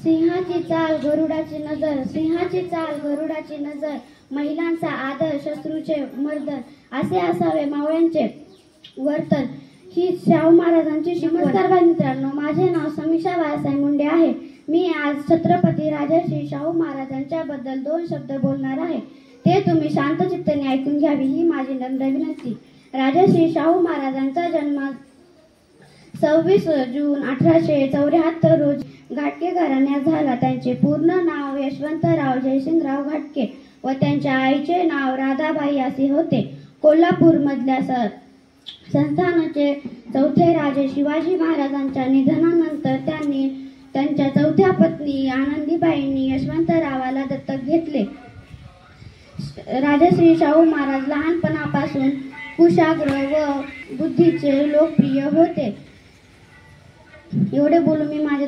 सिंहाची चाल गरुडाची नजर, सिंहाची चाल गरुडाची नजर, महिलांचा आदर शत्रूचे मर्दन, असे असावे मावळ्यांचे वर्तन, ही शाहू महाराजांची शिकवण. नमस्कार मित्रांनो, माझे नाव समीक्षा बाळासाहेब मुंडे आहे. मी आज छत्रपती राजर्षी शाहू महाराजांच्या बद्दल 2 शब्द बोलणार आहे. ते तुम्ही शांतचित्ताने ऐकून घ्यावी ही माझी नम्र विनंती. राजर्षी शाहू महाराजांचा जन्म 26 जून 1874 रोजी घाटगे घराण्यात झाला. त्यांचे पूर्ण नाव यशवंतराव जयसिंगराव घाटगे व त्यांच्या आईचे नाव राधाबाई असे होते. कोल्हापूरमधल्या संस्थानाचे चौथे राजे शिवाजी महाराजांच्या निधनानंतर त्यांनी त्यांच्या चौथ्या पत्नी आनंदीबाईंनी यशवंतरावाला दत्तक घेतले. राजश्री शाहू महाराज लहानपणापासून कुशाग्र व बुद्धीचे लोकप्रिय होते. एवढे बोलून मी माझे